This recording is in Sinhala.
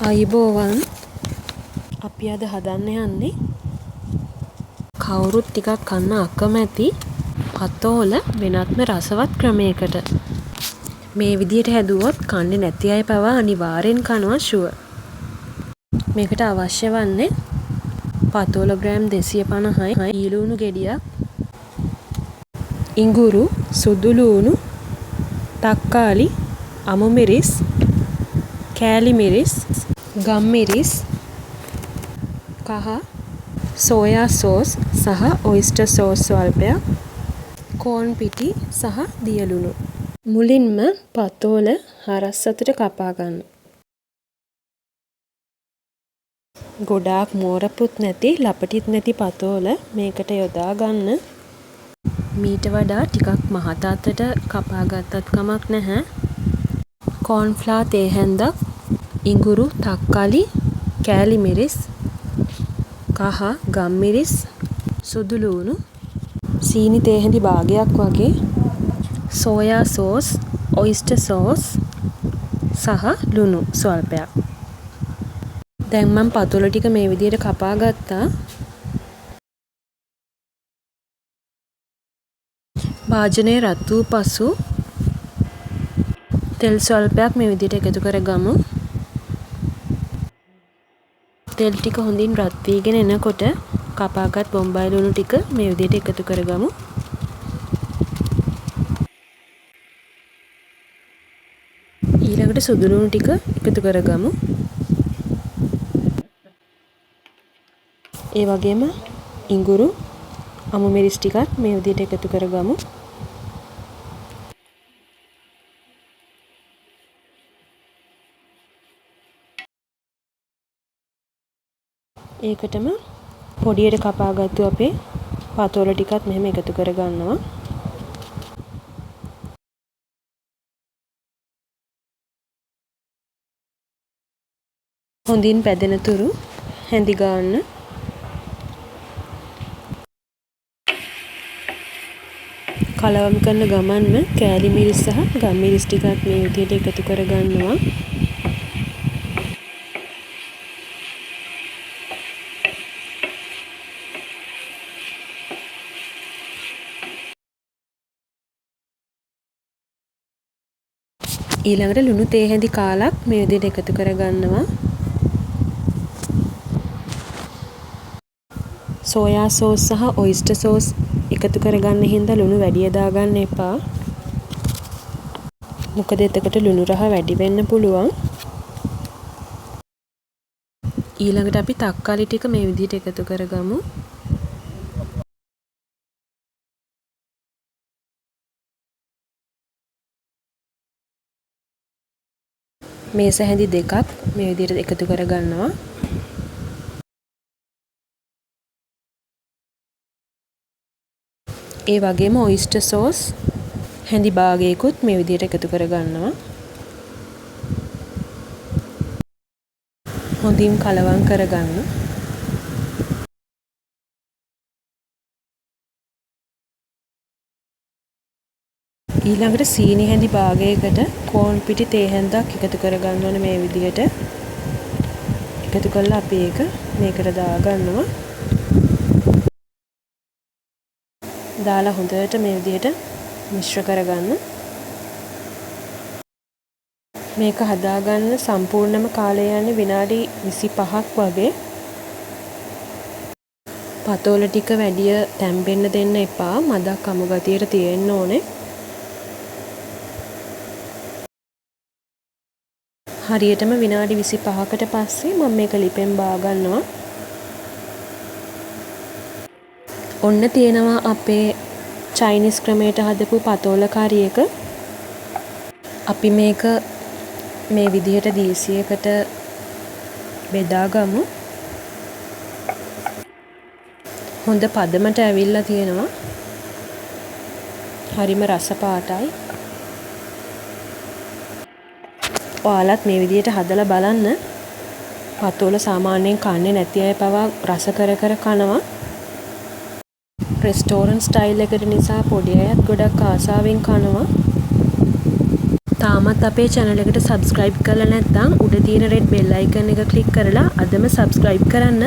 අයිබෝවන් අපි අද හදන්න යන්නේ කවුරුත් ටිකක් කන්න අකමැති පතෝල වෙනත්ම රසවත් ක්‍රමයකට. මේ විදියට හැදුවොත් කන්නේ නැති අය පවා අනිවාර්යෙන් කනවා ෂුවර්. මේකට අවශ්‍ය වන්නේ පතෝල ග්‍රෑම් 250යි, ඊලූණු ගෙඩියක්, ඉඟුරු, සුදු ලූණු, තක්කාලි, අමු මිරිස්, කෑලි මිරිස්, ගම් මිරිස්, කහ, සෝයා සෝස් සහ ඔයිස්ටර් සෝස් ස්වල්පයක්, කෝන් පිටි සහ දියලුණු. මුලින්ම පතෝල හරස් අතට කපා ගන්න. ගොඩාක් මෝරපුත් නැති, ලපටිත් නැති පතෝල මේකට යොදා ගන්න. මීට වඩා ටිකක් මහත අතට කපා ගත්තත් කමක් නැහැ. කෝන්ෆ්ලා තේ හැන්දක්, ඉඟුරු, තක්කාලි, කෑලි මිරිස්, කහ, ගම් මිරිස්, සුදු ලූණු, සීනි තේ හැඳි භාගයක් වගේ, සෝයා සෝස්, ඔයිස්ටර් සෝස් සහ ලුණු ස්වල්පයක්. දැන් මම පතෝල ටික මේ විදිහට කපා ගත්තා. භාජනය රත් වූ පසු තෙල් ස්වල්පයක් මේ විදිහට එකතු කරගමු. තෙල් ටික හොඳින් රත් වීගෙන එනකොට කපාගත් බොම්බයි ලුණු ටික මේ විදිහට එකතු කරගමු. ඊළඟට සුදු ලුණු ටික එකතු කරගමු. ඒ වගේම ඉඟුරු, අමු මිරිස් ටිකත් මේ විදිහට එකතු කරගමු. ඒකටම පොඩියට කපාගත්තු අපේ පතෝල ටිකත් මෙහෙම එකතු කරගන්නවා. හොඳින් පැදෙන තුරු හැඳි ගන්න. කලවම් කරන ගමන්ම කෑලි මිරිස් සහ ගම් මිරිස් ටිකත් මේ විදිහට එකතු කරගන්නවා. ඊළඟට ලුණු තේ හැඳි කාලක් මේ විදිහට එකතු කරගන්නවා. සෝයා සෝස් සහ ඔයිස්ටර් සෝස් එකතු කරගන්න හින්දා ලුණු වැඩි දාගන්න එපා. මොකද එතකොට ලුණු රහ වැඩි වෙන්න පුළුවන්. ඊළඟට අපි තක්කාලි ටික මේ විදිහට එකතු කරගමු. මේස හැඳි දෙකක් මේ විදිහට එකතු කරගන්නවා. ඒ වගේම ඔයිස්ටර් සෝස් හැඳි භාගයකුත් මේ විදිහට එකතු කරගන්නවා. හොඳින් කලවම් කරගන්න. ඊළඟට සීනි හැඳි භාගයකට කෝන් පිටි තේ හැන්දක් එකතු කරගන්න ඕනේ. මේ විදිහට එකතු කරලා අපි ඒක මේකට දාගන්නවා. දාලා හොඳට මේ විදිහට මිශ්‍ර කරගන්න. මේක හදාගන්න සම්පූර්ණම කාලය යන්නේ විනාඩි 25ක් වගේ. පතෝල ටික වැඩිය තැම්බෙන්න දෙන්න එපා. මදක් අමු ගතියට තියෙන්න ඕනේ. හරියටම විනාඩි 25කට පස්සේ මම මේක ලිපෙන් බා ගන්නවා. ඔන්න තියෙනවා අපේ චයිනීස් ක්‍රමයට හදපු පතෝල කරි එක. අපි මේක මේ විදිහට දීසියකට බෙදාගමු. හොඳ පදමට ඇවිල්ලා තියෙනවා. හරිම රස පාටයි. ඔයාලත් මේ විදිහට හදලා බලන්න. පතෝල සාමාන්‍යයෙන් කන්නේ නැති අය පවා රස කර කර කනවා. රෙස්ටෝරන්ට් ස්ටයිල් එකට නිසා පොඩි අයත් ගොඩක් ආසාවෙන් කනවා. තාමත් අපේ channel එකට subscribe කරලා නැත්නම් උඩ තියෙන red bell icon එක click කරලා අදම subscribe කරන්න.